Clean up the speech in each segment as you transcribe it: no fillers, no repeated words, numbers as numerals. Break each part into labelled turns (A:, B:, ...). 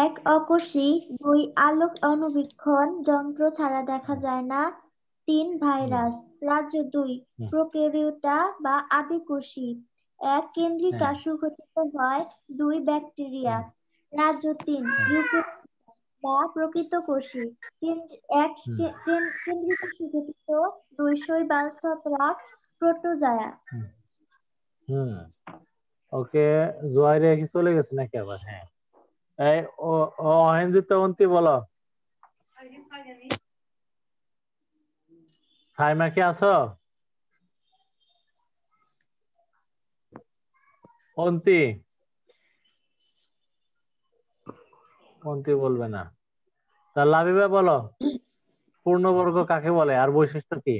A: এক অকোষী, 2 আলোক অণুবীক্ষণ যন্ত্র ছাড়া দেখা যায় না, 3 ভাইরাস। রাজ্য 2 প্রোক্যারিওটা বা আদিকোষী, 1 কেন্দ্রিকা সুগঠিত হয়, 2 ব্যাকটেরিয়া। রাজ্য 3 ইউক্যারিওটা বা প্রকৃতকোষী, 1 কেন্দ্রিকা সুগঠিত, 2 শৈবাল ছত্রাক, প্রোটোজোয়া।
B: ওকে, জোয়ারে কি চলে গেছে নাকি আবার? হ্যাঁ, এই ও অহেন্দ্রিত অন্তি বলো। সাইমা কি আছো? অন্তি অন্তি বলবে না। তা লাবিবা বলো, পূর্ণবর্গ কাকে বলে আর বৈশিষ্ট্য কি?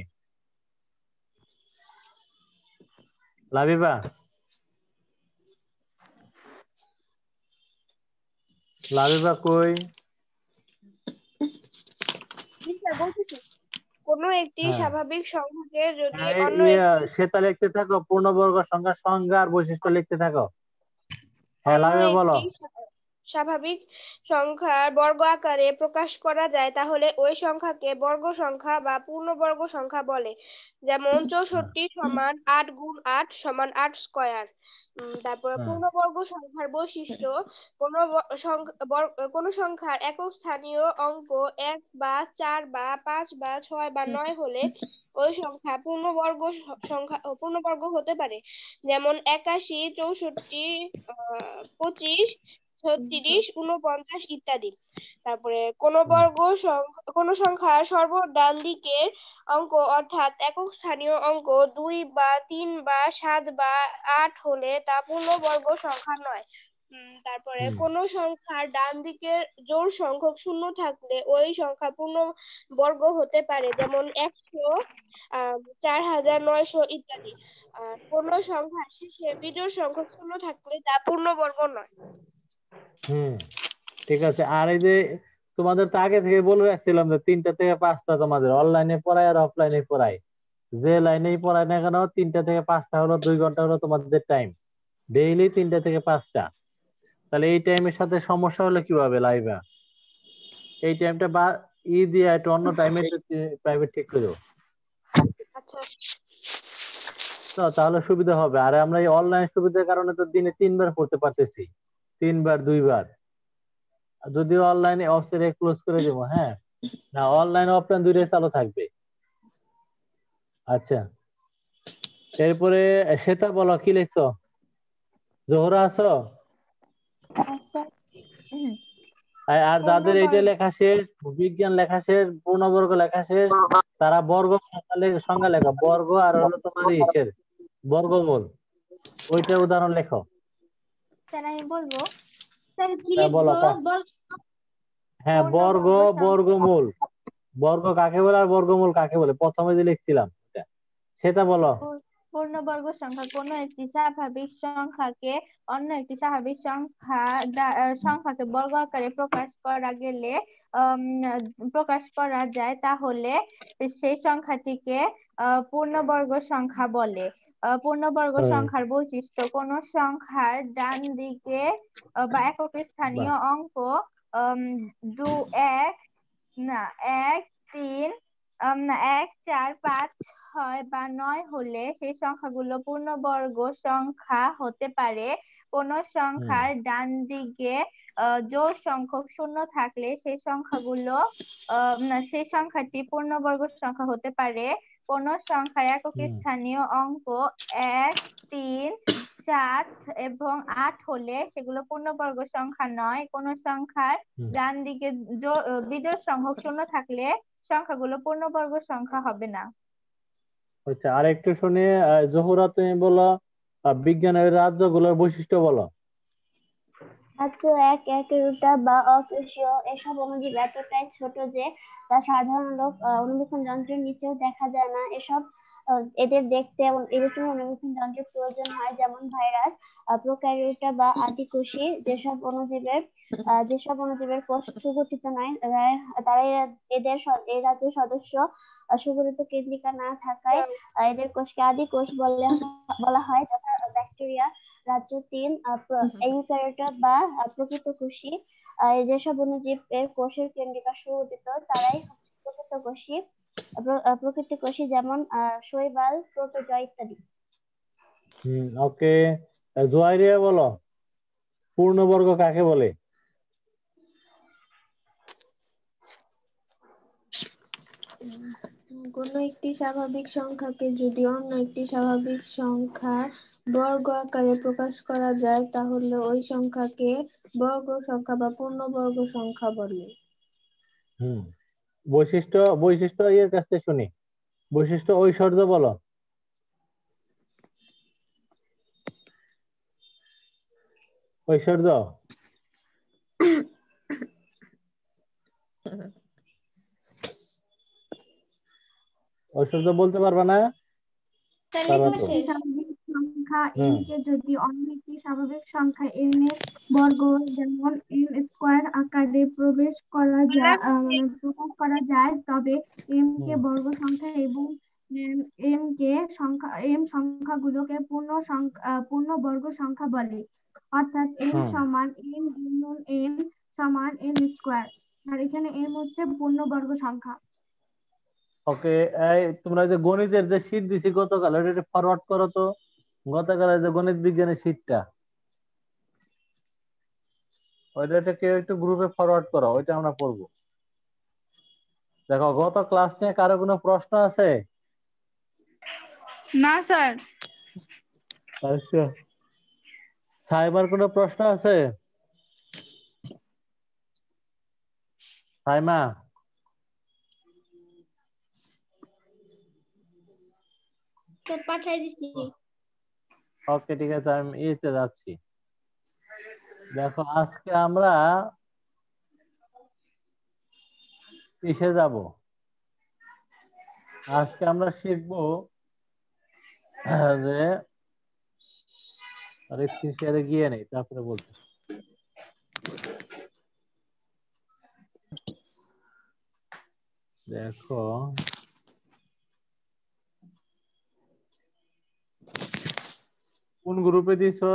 B: লাবিবা, লাবিবা কই?
C: কোন একটি স্বাভাবিক সংখ্যাকে যদি অন্য
B: সেটা লিখতে থাকো, পূর্ণবর্গ সংখ্যার সংজ্ঞা আর বৈশিষ্ট্য লিখতে থাকো। হ্যাঁ,
C: অন্য
B: লাবিবা বলো।
C: একটি স্বাভাবিক সংখ্যার বর্গ আকারে প্রকাশ করা যায় তাহলে ওই সংখ্যাকে বর্গ সংখ্যা বা পূর্ণবর্গ সংখ্যা বলে। যেমন 64 সমান 8 গুণ 8 সমান 8 স্কয়ার। তারপরে পূর্ণবর্গ সংখ্যার বৈশিষ্ট্য, কোন সংখ্যার একক স্থানীয় অঙ্ক 1 বা 4 বা 5 বা 6 বা 9 হলে ওই সংখ্যা পূর্ণবর্গ হতে পারে। যেমন 81, 64, 25, 36, 49 ইত্যাদি। তারপরে কোন সংখ্যার সর্বডান দিকের অঙ্ক অর্থাৎ একক স্থানীয় অঙ্ক 2 বা 3 বা 7 বা 8 হলে তা পূর্ণবর্গ সংখ্যা নয়। তারপরে কোন সংখ্যার ডান দিকের জোড় সংখ্যক শূন্য থাকলে ওই সংখ্যা পূর্ণবর্গ হতে পারে, যেমন 100, 4900 ইত্যাদি। কোন সংখ্যার শেষে বিজোড় সংখ্যক শূন্য থাকলে তা পূর্ণবর্গ নয়।
B: ঠিক আছে। আর এই যে তোমাদের তো আগে থেকে বলে রাখছিলাম যে 3টা থেকে 5টা তোমাদের অনলাইনে পড়ায় আর অফলাইনে পড়ায়। যে লাইনেই পড়ায় না কেন 3টা থেকে 5টা হলো 2 ঘন্টা হলো তোমাদের টাইম, ডেইলি 3টা থেকে 5টা। তাহলে এই টাইমের সাথে সমস্যা হলে কিভাবে লাইবা? এই টাইমটা বা দিয়ে একটু অন্য টাইমে প্রাইভেট ঠিক করো,
C: আচ্ছা,
B: তো তাহলে সুবিধা হবে। আর আমরা এই অনলাইন সুবিধার কারণে তো দিনে 3বার পড়তে পারতেছি, 3বার 2বার। যদিও অনলাইনে অফসেটে ক্লোজ করে দেবো, হ্যাঁ, না অনলাইন অফলাইন দুইটাই চালু থাকবে। আচ্ছা, এরপরে শ্বেতা বলো, কি লিখছো? জোহরা আছো? আর যাদের এইটা লেখা শেষ, বিজ্ঞান লেখা শেষ, পূর্ণবর্গ লেখা শেষ, তারা বর্গ সংজ্ঞা লেখো। বর্গ আর হলো তোমার ইসের বর্গমূল, ওইটার উদাহরণ লেখো।
A: আমি বলবো
B: বলো। হ্যাঁ, বর্গ, বর্গমূল, বর্গ কাকে বলে আর বর্গমূল কাকে বলে প্রথমে যে লিখছিলাম সেটা বলো।
A: পূর্ণবর্গ সংখ্যা কোন একটি স্বাভাবিক সংখ্যাকে অন্য একটি স্বাভাবিক সংখ্যাকে বর্গ আকারে প্রকাশ করা যায় তাহলে সেই সংখ্যাটিকে পূর্ণবর্গ সংখ্যা বলে। পূর্ণবর্গ সংখ্যার বৈশিষ্ট্য, কোন সংখ্যার ডান দিকে বা একক স্থানীয় অঙ্ক 2, 1, না 1, 3, 1, 4, 5, 6 বা 9 হলে সেই সংখ্যাগুলো পূর্ণবর্গ সংখ্যা হতে পারে। কোন সংখ্যার ডান দিকে জোড় সংখ্যক শূন্য থাকলে সেই সংখ্যাটি পূর্ণবর্গ সংখ্যা হতে পারে। কোন সংখ্যার একক স্থানীয় অঙ্ক 1, 3, 7 এবং 8 হলে সেগুলো পূর্ণবর্গ সংখ্যা নয়। কোন সংখ্যার ডান দিকে বিজোড় সংখ্যক শূন্য থাকলে সংখ্যাগুলো পূর্ণবর্গ সংখ্যা হবে না।
B: আচ্ছা, আর একটু শুনি। জহুরা, তুমি বলো বিজ্ঞানের রাজ্যগুলোর বৈশিষ্ট্য বলো।
D: রাজ্য 1 একরুটা বা অকোষীয়। এসব অণুজীব এতটাই ছোট যে তা সাধারণ অণুবীক্ষণ যন্ত্রের নিচেও দেখা যায় না। এদের দেখতে ইলেকট্রন অণুবীক্ষণ যন্ত্রের প্রয়োজন হয়, যেমন ভাইরাস, প্রোক্যারিওটা বা আদিকোষী। যেসব অণুজীবের কোষ সুগঠিত নয়, তারাই এই রাজ্যের সদস্য। সুগঠিত কেন্দ্রিকা না থাকায় এদের কোষকে আদিকোষ বলা হয়, যথা ব্যাকটেরিয়া। রাজ্য 3 ইউক্যারিওটা বা প্রকৃতকোষী। এই যেসব অণুজীব এর কোষের কেন্দ্রিকা সুগঠিত তারাই হচ্ছে প্রকৃত কোষী, যেমন শৈবাল, প্রোটোজোয়া ইত্যাদি।
B: ওকে, জোয়াইরিয়া বলো, পূর্ণবর্গ কাকে বলে?
E: কোন একটি স্বাভাবিক সংখ্যাকে যদি অন্য একটি স্বাভাবিক সংখ্যার বর্গ আকারে প্রকাশ করা যায় তাহলে ওই সংখ্যাকে বর্গ সংখ্যা বা পূর্ণবর্গ সংখ্যা বলে।
B: বৈশিষ্ট্য বৈশিষ্ট্য এর কাছ থেকে শুনি। বৈশিষ্ট্য ঐশ্বর্য বলো। ঐশ্বর্য ঐশ্বর্য বলতে পারবা না? পারবা তো?
E: স্বাভাবিক সংখ্যা n কে যদি অন্য একটি স্বাভাবিক সংখ্যা n এর বর্গ যেমন n স্কয়ার আকারে প্রকাশ করা যায় তবে m কে বর্গ সংখ্যা এবং m সংখ্যাগুলোকে পূর্ণ বর্গ সংখ্যা বলে। অর্থাৎ m সমান n গুণন n সমান n স্কয়ার, আর এখানে m হচ্ছে পূর্ণ বর্গ সংখ্যা।
B: ওকে, এই তোমরা যে গণিতের যে শীট দিছি গতকাল, এটা ফরওয়ার্ড করো তো। গতকালের যে গণিত বিজ্ঞানের শীটটা, ওইটা কেউ একটু গ্রুপে ফরওয়ার্ড করো, ওইটা আমরা পড়বো। দেখো, গত ক্লাস নিয়ে কারো কোনো প্রশ্ন আছে?
E: না স্যার।
B: আচ্ছা, সাইমার কোনো প্রশ্ন আছে? সাইমা,
E: পাঠাই দিছি।
B: ওকে ঠিক আছে, আমি এতে যাচ্ছি। দেখো, আজকে আমরা কিসে যাব? আজকে আমরা শিখবো যে স্ক্রিন শেয়ারে গিয়ে নেই, তারপরে বলছি। দেখো, কোন গ্রুপে দিয়েছো?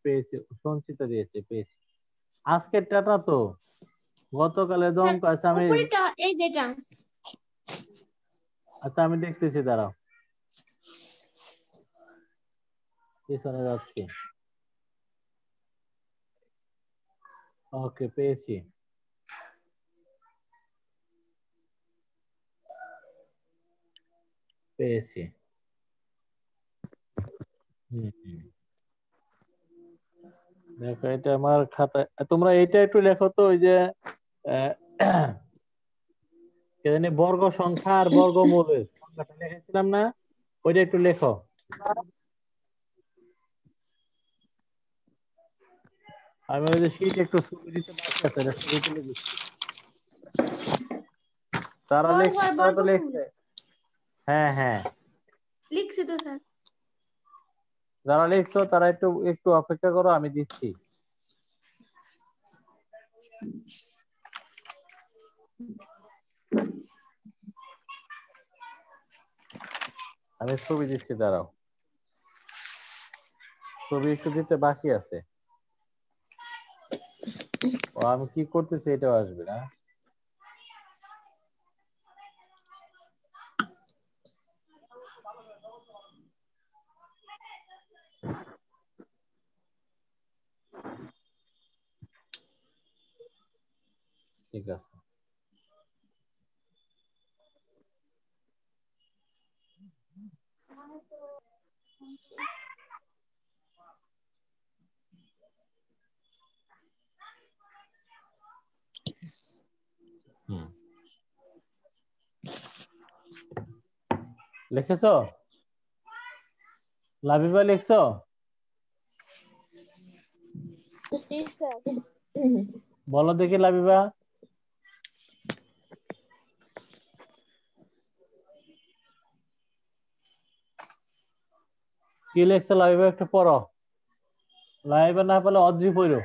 B: পেয়েছি, সঞ্চিতা দিয়েছে, পেয়েছি। আজকেরটা না তো, গতকালের যে অঙ্ক আছে আমি,
E: এই যেটা।
B: আচ্ছা আমি দেখতেছি, দাঁড়াও, পিছনে যাচ্ছি। ওকে, পেয়েছি। পেয়েছি। দেখো, এটা আমার খাতায়, তোমরা এইটা একটু লেখো তো, ওই যে বর্গ সংখ্যা আর বর্গমূলের সংখ্যাটা লিখেছিলাম না, ওইটা একটু লেখো। আমি ওই যে শীট একটু ছবি দিতে বাকি আছে, এটা ছবি তুলে দিচ্ছি। তারা লিখছে, তারা তো লিখছে। হ্যাঁ হ্যাঁ,
E: লিখছি তো স্যার।
B: যারা লিখছো তারা একটু একটু অপেক্ষা করো, আমি দিচ্ছি। আমি ছবি দিচ্ছি, দাঁড়াও, ছবি একটু দিতে বাকি আছে। ও, আমি কি করতেছি এটাও আসবে না। ঠিক আছে, লিখেছো? লাবিবা লিখছো? বলো দেখি লাবিবা। কি লিখছো লাবিবা, একটু পড়ো। লাবিবা না পেলে অদ্রি পড়ো।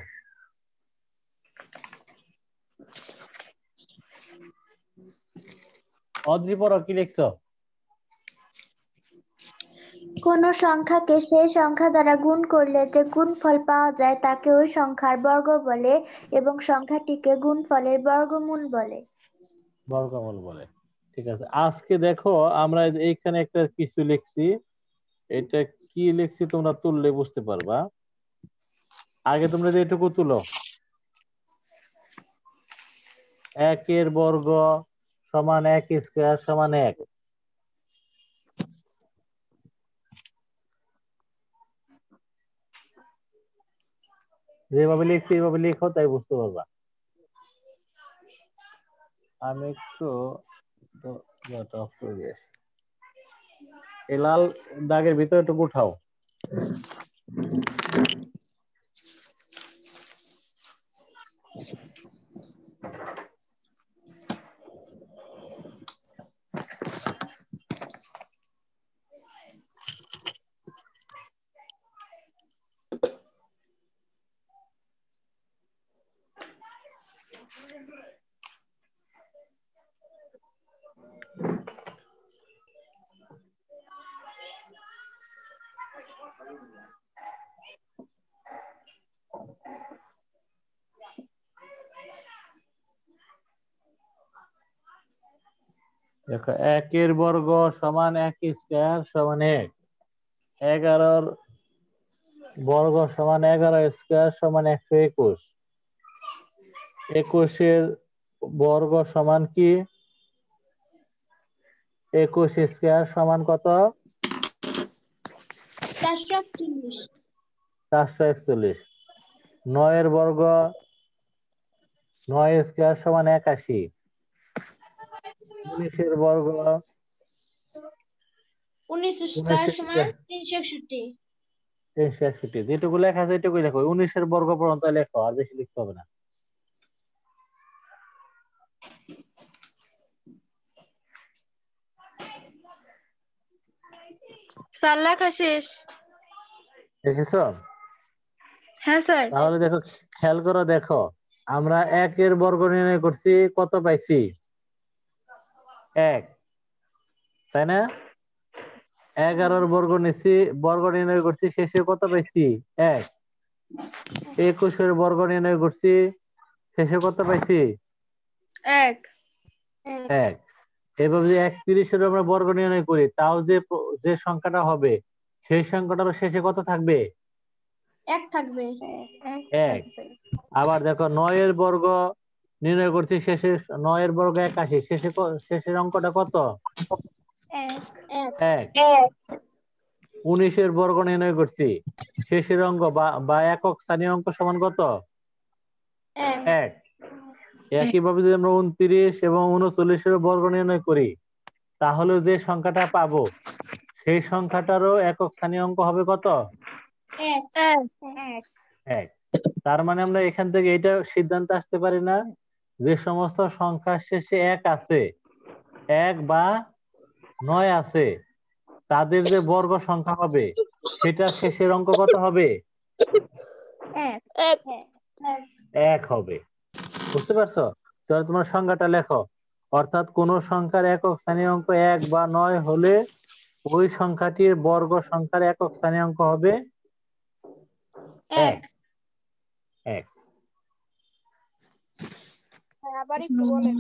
B: অদ্রি পড়ো, কি লিখছো?
E: ক
F: কোনো সংখ্যাকে সেই সংখ্যা দ্বারা গুণ করলে যে গুণফল পাওয়া যায় তাকে ওই সংখ্যার বর্গ বলে এবং সংখ্যাটিকে গুণফলের বর্গমূল বলে।
B: বর্গমূল বলে। ঠিক আছে, আজকে দেখো আমরা এইখানে একটা কিছু লিখছি, এটা কি লিখছি তোমরা তুললে বুঝতে পারবা। আগে তোমরা এটুকু তুলো, 1 বর্গ সমান 1 স্কয়ার সমান 1। যেভাবে লিখছি এইভাবে লিখো, তাই বুঝতে পারবা। আমি একটু অফ করে দিই। এই লাল দাগের ভিতরে একটু উঠাও। দেখো 1 বর্গ সমান 1 স্কয়ার সমান 1, 11 বর্গ সমান 11 স্কয়ার সমান 121, 21 বর্গ সমান কি 21 স্কয়ার সমান কত?
C: 441।
B: 441। 9 বর্গ 9 স্কয়ার সমান 81, 19 বর্গ
C: 19 স্কয়ার সমান 361।
B: 361। যেটুকু লেখা আছে এটুকুই লেখো, 19 বর্গ পর্যন্ত লেখো, আর বেশি লিখতে হবে না।
G: স্যার লেখা শেষ।
B: দেখেছো?
G: হ্যাঁ স্যার।
B: তাহলে দেখো, খেয়াল করো, দেখো আমরা 1 বর্গ নির্ণয় করছি, কত পাইছি? 1, তাই না? 11 বর্গ নিছি, বর্গ নির্ণয় করছি, শেষে কত পাইছি? 1। 21 বর্গ নির্ণয় করছি, শেষে কত পাইছি?
G: 1।
B: 1। এভাবে যে 31 আমরা বর্গ নির্ণয় করি, তাও যে সংখ্যাটা হবে সেই সংখ্যাটার শেষে কত থাকবে?
C: 1 থাকবে।
B: 1। আবার দেখো 9 বর্গ নির্ণয় করছি, শেষে 9 বর্গ 81, শেষের অঙ্কটা কত? 1। 19 বর্গ নির্ণয় করছি, শেষের অঙ্ক বা একক স্থানীয় অঙ্ক সমান কত? 1। একইভাবে যদি আমরা 29 এবং 39 বর্গ নির্ণয় করি, তাহলে যে সংখ্যাটা পাবো সেই সংখ্যাটারও একক স্থানীয় অঙ্ক হবে কত? 1। তার মানে আমরা এখান থেকে এটা সিদ্ধান্ত আসতে পারি না, যে সমস্ত সংখ্যার শেষে 1 আছে, 1 বা 9 আছে, তাদের যে বর্গ সংখ্যা হবে সেটা শেষের অঙ্ক কত হবে? 1 হবে। বুঝতে পারছো? তাহলে তোমার সংখ্যাটা লেখো, অর্থাৎ কোন সংখ্যার একক স্থানীয় অঙ্ক 1 বা 9 হলে ওই সংখ্যাটির বর্গ সংখ্যার একক স্থানীয় অঙ্ক হবে 1।
C: আবার একটু বলেন।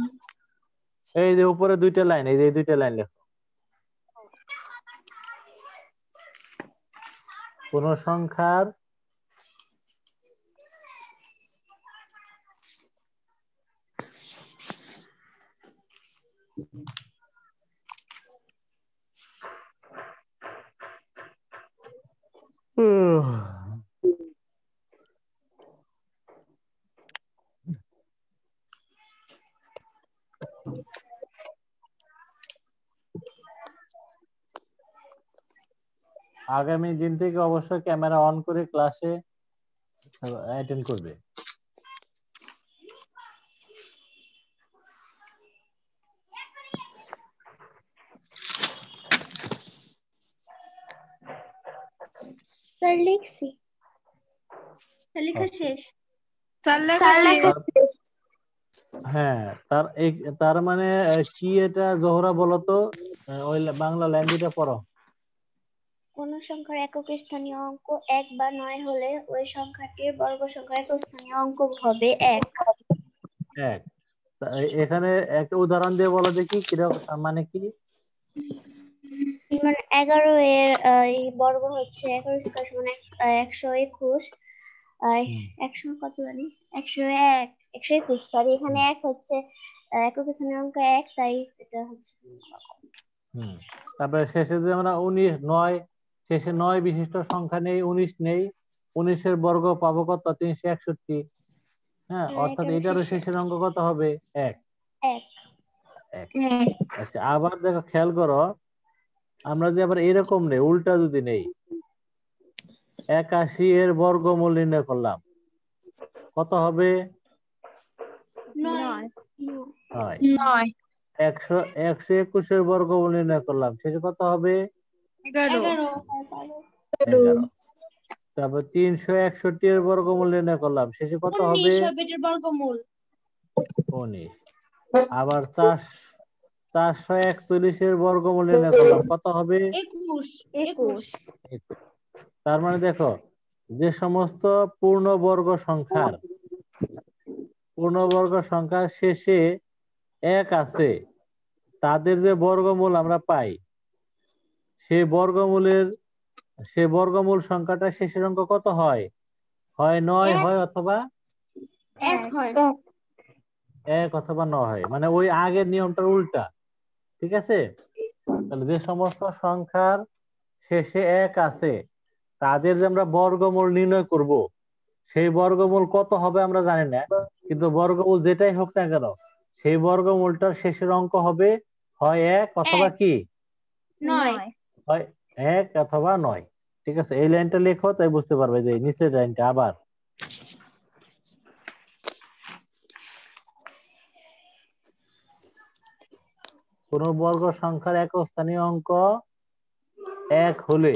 B: এই যে উপরে 2টা লাইন, এই যে 2টা লাইন লেখো। কোন সংখ্যার আগামী দিন থেকে অবশ্যই ক্যামেরা অন করে ক্লাসে অ্যাটেন্ড করবে।
F: স্যার লিখছি।
C: লেখা শেষ।
G: স্যার লেখা শেষ।
B: হ্যাঁ, তার মানে কি এটা জোহরা বলো তো, ওই বাংলা লাইন 2টা পড়ো।
D: কোন সংখ্যার একক স্থানীয় অঙ্ক 1 বা 9 হলে ওই সংখ্যাটির বর্গ সংখ্যার একক স্থানীয় অঙ্ক হবে 1।
B: এক। এখানে একটা উদাহরণ দিয়ে বলো দেখি কিরকম, মানে কি?
D: মানে 11 এর এই বর্গ হচ্ছে 11 স্কয়ার সমান 121। 100 কত জানি 101 121, সরি এখানে 1 হচ্ছে একক স্থানীয় অঙ্ক 1, তাই এটা হচ্ছে।
B: তারপরে শেষে যে আমরা 19 9, শেষে 9 বিশিষ্ট সংখ্যা নেই, 19 নেই, 19 বর্গ পাবো কত? 361। হ্যাঁ, অর্থাৎ এটারও শেষের অঙ্ক কত হবে? 1। আচ্ছা, আবার দেখো, খেয়াল করো, আমরা যে আবার এরকম নেই, উল্টা যদি নেই, 81 এর বর্গমূল নির্ণয় করলাম, কত হবে?
A: 9
B: 9। 121 এর বর্গমূল নির্ণয় করলাম, শেষে কত হবে?
G: 11
B: 11। তারপর 361 এর বর্গমূল নির্ণয় করলাম, শেষে কত হবে? 19। আবার 441 এর বর্গমূল নির্ণয় করলাম, কত হবে?
A: 21
B: তার মানে দেখো, যে সমস্ত পূর্ণবর্গ সংখ্যার শেষে 1 আছে, তাদের যে বর্গমূল আমরা পাই, সেই বর্গমূল সংখ্যাটা শেষের অঙ্ক কত হয়? হয় 9 হয়, অথবা
A: 1 হয়।
B: 1 অথবা 9 হয়, মানে ওই আগের নিয়মটার উল্টা। ঠিক আছে? তাহলে যে সমস্ত সংখ্যার শেষে 1 আছে, তাদের যে আমরা বর্গমূল নির্ণয় করব, সেই বর্গমূল কত হবে আমরা জানি না, কিন্তু বর্গমূল যেটাই হোক না কেন, সেই বর্গমূলটার শেষের অঙ্ক হবে হয় 1 অথবা কি
A: 9
B: হয় 1 অথবা 9। ঠিক আছে, এই লাইনটা লেখো, তাই বুঝতে পারবে যে নিচের লাইনটা আবার। কোন বর্গ সংখ্যার একক স্থানীয় অঙ্ক 1 হলে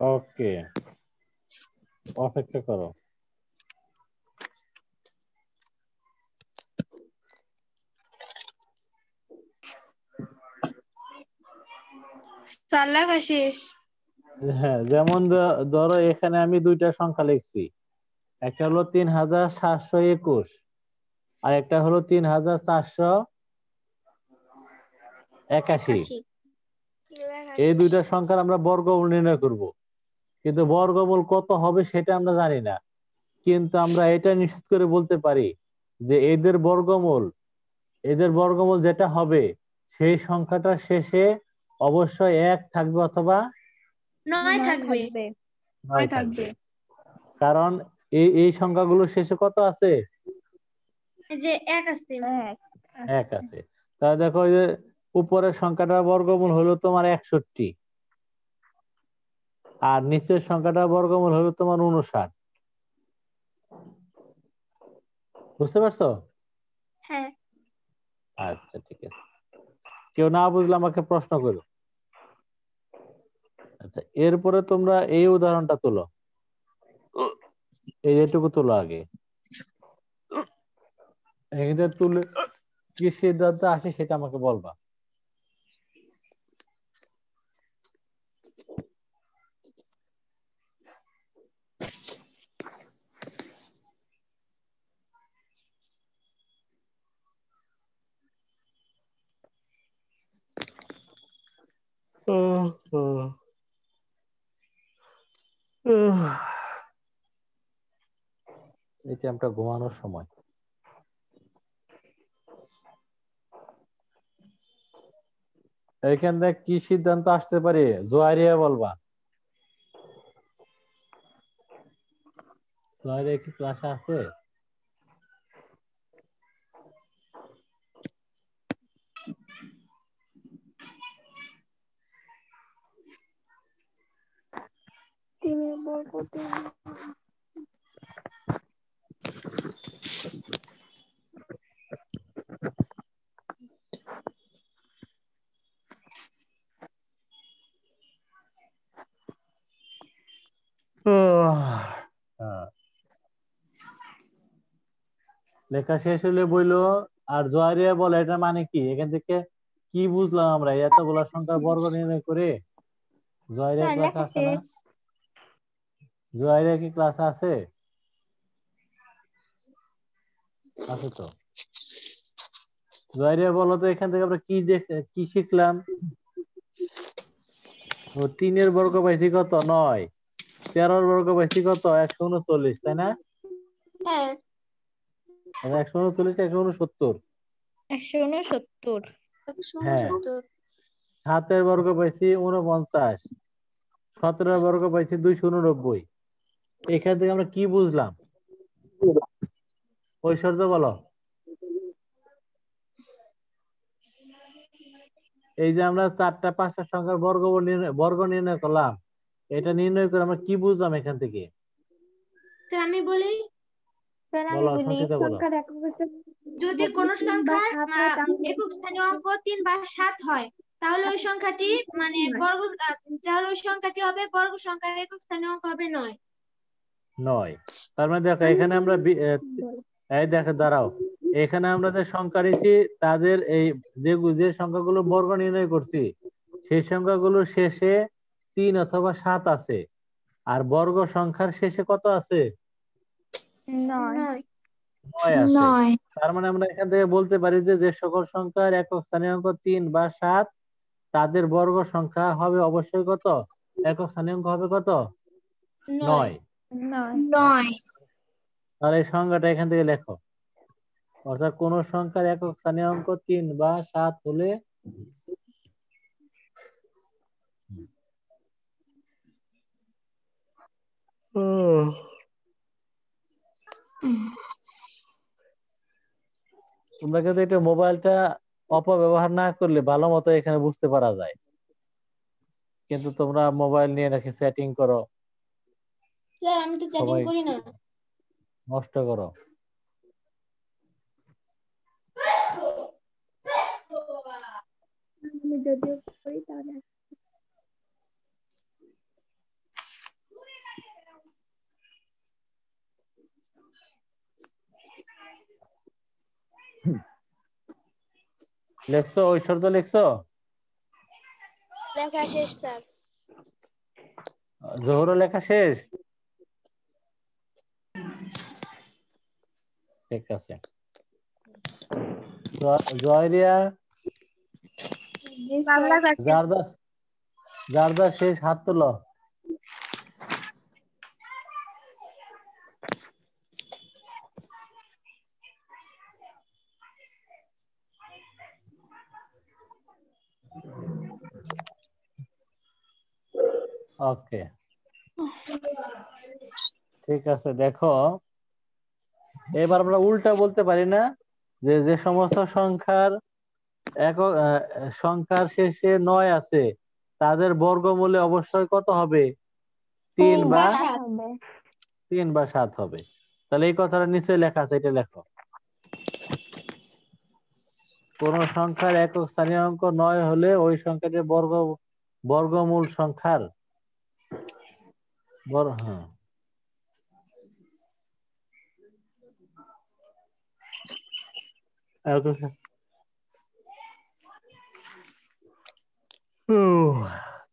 B: ওকে, অপেক্ষা করো।
G: স্যার লেখা শেষ।
B: হ্যাঁ, যেমন ধরো এখানে আমি দুইটা সংখ্যা লিখছি, একটা হলো 3721 আর একটা হলো 3481। এই দুইটা সংখ্যার আমরা বর্গমূল নির্ণয় করব, কিন্তু বর্গমূল কত হবে সেটা আমরা জানি না। কিন্তু আমরা এটা নিশ্চিত করে বলতে পারি যে এদের বর্গমূল যেটা হবে, সেই সংখ্যাটার শেষে অবশ্যই 1 থাকবে অথবা
A: 9 থাকবে।
B: 9 থাকবে। কারণ এই সংখ্যাগুলোর শেষে কত আছে?
A: যে 1 আছে।
B: 1 আছে। তাহলে দেখো, ওই যে উপরের সংখ্যাটার বর্গমূল হলো তোমার 61, আর নিচের সংখ্যাটার বর্গমূল হলো তোমার 59। বুঝতে পারছো?
A: হ্যাঁ।
B: আচ্ছা, ঠিক আছে। কেউ না বুঝলে আমাকে প্রশ্ন করো। আচ্ছা, এরপরে তোমরা এই উদাহরণটা তোলো, এইটুকু তোলো আগে। এখানে তুলে কি সিদ্ধান্ত আসে সেটা আমাকে বলবা। এটা আমরা ঘুমানোর সময়। এইখান থেকে কি সিদ্ধান্ত আসতে পারে? জোয়ারিয়া বলবা। জোয়ারিয়া কি ক্লাসে আছে?
E: তিনের বর্গ
B: লেখা শেষ হলে বইলো আর জোয়ারিয়া বলে এটা মানে কি? এখান থেকে কি বুঝলাম আমরা এতগুলা সংখ্যার বর্গ নির্ণয় করে? জোয়ারিয়া
A: স্যার
B: ক্লাস
A: লেখা
B: আছে না?
A: শেষ।
B: জোয়ারিয়া কি ক্লাস আছে? আছে তো। জোয়ারিয়া বলো তো এখান থেকে আমরা কি শিখলাম? ও 3 বর্গ পাইছি কত? 9। 13 বর্গ পাইছি কত? 139, তাই না?
C: হ্যাঁ।
B: 139, 169।
A: 169।
B: হ্যাঁ। 7 বর্গ পাইছি 49। 17 বর্গ পাইছি 289। এখান থেকে আমরা কি বুঝলাম? ঐশ্বর্য বলো। এই যে আমরা 4টা 5টা সংখ্যার বর্গ নির্ণয় করলাম, এটা নির্ণয় করে আমরা কি বুঝলাম এখান থেকে?
E: স্যার আমি বলি,
A: স্যার আমি
B: বলো,
A: বলি,
B: সঞ্চিতা বলো।
E: সংখ্যার একক স্থান
F: যদি
E: যদি
F: কোনো
E: 3 বা
F: সংখ্যার
E: 7 হয় তাহলে
F: একক স্থানীয় অঙ্ক 3 বা 7 হয়, তাহলে ওই সংখ্যাটি মানে তাহলে ওই সংখ্যাটি হবে বর্গ সংখ্যার একক স্থানীয় অঙ্ক হবে 9।
B: 9। তার মানে দেখো এখানে আমরা এই দেখো দাঁড়াও, এখানে আমরা যে সংখ্যা নিয়েছি তাদের এই যে সংখ্যাগুলো বর্গ নির্ণয় করছি সেই সংখ্যাগুলোর শেষে 3 অথবা 7 আছে, আর বর্গ সংখ্যার শেষে কত আছে?
A: 9।
B: 9 আছে। তার মানে আমরা এখান থেকে বলতে পারি যে যে সকল সংখ্যার একক স্থানীয় অঙ্ক 3 বা 7 তাদের বর্গ সংখ্যা হবে অবশ্যই কত? একক স্থানীয় অঙ্ক হবে কত? 9।
A: 9।
B: তাহলে এই সংখ্যাটা এখান থেকে লেখো। অর্থাৎ কোন সংখ্যার একক স্থানীয় অঙ্ক 3 বা 7 হলে তোমরা কিন্তু এটা মোবাইলটা অপব্যবহার না করলে ভালো মতো এখানে বুঝতে পারা যায়, কিন্তু তোমরা মোবাইল নিয়ে নাকি সেটিং করো,
E: স্যার আমি তো চ্যাটিং
B: সবাই
E: করি না।
B: নষ্ট করো।
E: আমি যদিও করি তাহলে
B: লেখছো? ঐশ্বর্য লেখছো?
C: লেখা শেষ স্যার।
B: জোহরও লেখা শেষ? ঠিক আছে। জয়রিয়া,
E: জি স্যার।
B: যার যার শেষ হাত তোলো। ওকে, ঠিক আছে। দেখো এবার আমরা উল্টা বলতে পারি না যে যে সমস্ত সংখ্যার সংখ্যার শেষে 9 আছে তাদের বর্গমূলে অবশ্যই কত হবে? 3 বা 7 হবে। তাহলে এই কথাটা নিচে লেখা আছে, এটা লেখো। কোন সংখ্যার একক স্থানীয় অঙ্ক 9 হলে ওই সংখ্যাটির বর্গমূল সংখ্যার হ্যাঁ,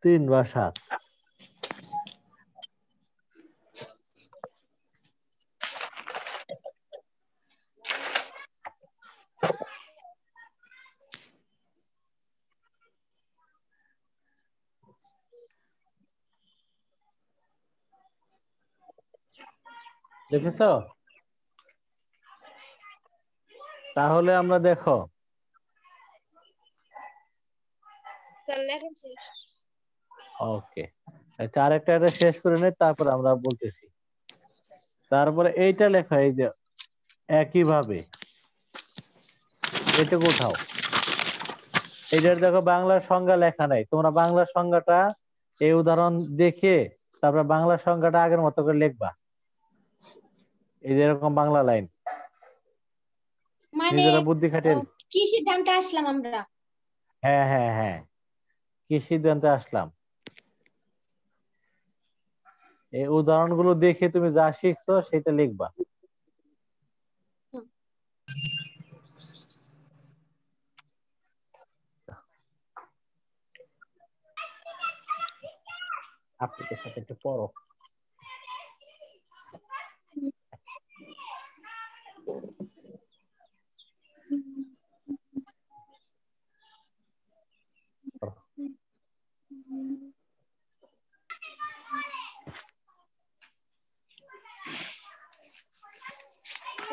B: তিন বা 7। দেখেছ? তাহলে আমরা দেখো
C: স্যার লেখা শেষ।
B: ওকে, আচ্ছা আরেকটা এটা শেষ করে নেই, তারপর আমরা বলতেছি। তারপরে এইটা লেখা, এই যে একইভাবে এটা কোথাও, এইটার দেখো বাংলার সংজ্ঞা লেখা নাই, তোমরা বাংলার সংজ্ঞাটা এই উদাহরণ দেখে তারপর বাংলার সংজ্ঞাটা আগের মতো করে লিখবা, এই যে এরকম বাংলা লাইন
H: মানে
B: নিজেরা বুদ্ধি খাটিয়ে।
H: কি সিদ্ধান্তে আসলাম আমরা?
B: হ্যাঁ হ্যাঁ হ্যাঁ, কি সিদ্ধান্তে আসলাম, এই উদাহরণগুলো দেখে তুমি যা শিখছো সেটা লিখবা। আপনাদের সাথে একটু পড়ো।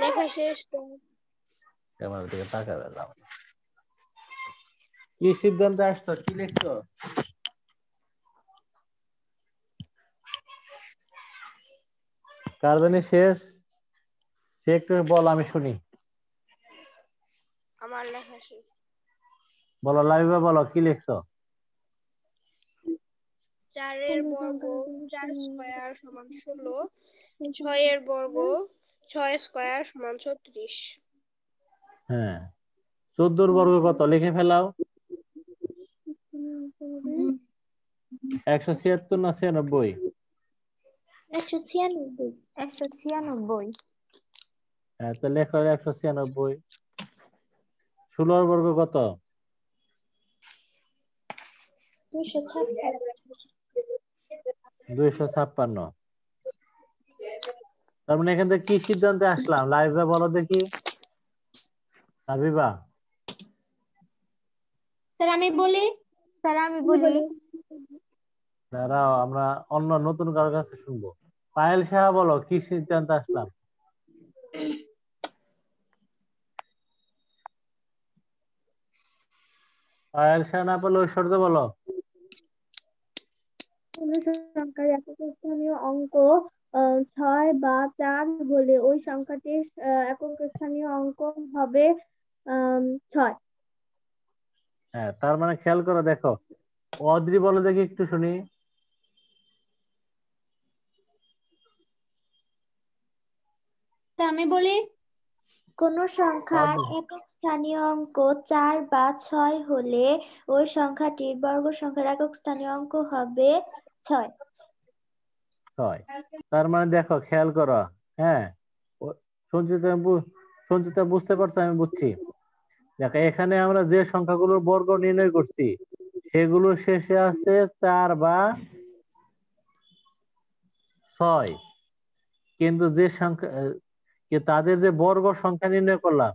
C: লেখা শেষ তো।
B: ক্যামেরার দিকে তাকাবে না। কি সিদ্ধান্তে আসছো, কি লিখছো? কার জানি শেষ, সে একটু বল, আমি শুনি।
C: আমার লেখা শেষ।
B: বলো লাইভে, বলো কি লিখছো?
C: 4 এর বর্গ 4 স্কয়ার সমান 16, 6 এর বর্গ 6 স্কয়ার সমান 36।
B: হ্যাঁ, 14 বর্গ কত লিখে ফেলাও। 176 না 96?
F: 196।
A: 196।
B: হ্যাঁ, তো লেখো 196। 16 বর্গ কত? 256। তার মানে এখান থেকে কি সিদ্ধান্তে আসলাম, লাইভে বলো দেখি হাবিবা।
H: স্যার আমি বলি।
A: স্যার আমি বলি।
B: দাঁড়াও, আমরা অন্য নতুন কারোর কাছে শুনবো। পায়েল সাহা বলো কি সিদ্ধান্তে আসলাম। পায়েল সাহা না বলো ঐশ্বর্য বলো।
E: কোন সংখ্যার একক স্থানীয় অঙ্ক 6 বা 4 হলে ওই সংখ্যাটির একক স্থানীয় অঙ্ক হবে 6।
B: হ্যাঁ, তার মানে খেয়াল করো, দেখো অদ্রি বলো দেখি একটু শুনি।
H: স্যার আমি বলি।
F: কোন সংখ্যার
B: অদ্রি।
F: একক স্থানীয় অঙ্ক 4 বা 6 হলে ওই সংখ্যাটির বর্গ সংখ্যার একক স্থানীয় অঙ্ক হবে 6।
B: 6। তার মানে দেখো খেয়াল করো। হ্যাঁ, সঞ্চিতা সঞ্চিতা বুঝতে পারছো, আমি বুঝছি। দেখো এখানে আমরা যে সংখ্যাগুলোর বর্গ নির্ণয় করছি সেগুলো শেষে আছে 4 বা 6, কিন্তু যে সংখ্যা তাদের যে বর্গ সংখ্যা নির্ণয় করলাম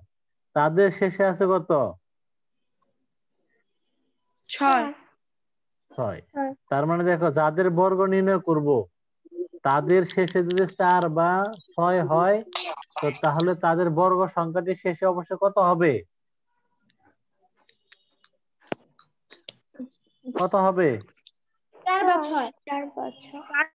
B: তাদের শেষে আছে কত?
G: 6।
B: 6। তার মানে দেখো যাদের বর্গ নির্ণয় করব তাদের শেষে যদি 4 বা 6 হয়, তো তাহলে তাদের বর্গ সংখ্যাটি শেষে অবশ্যই কত হবে? কত হবে?
H: 4 বা 6।
F: 4 বা 6।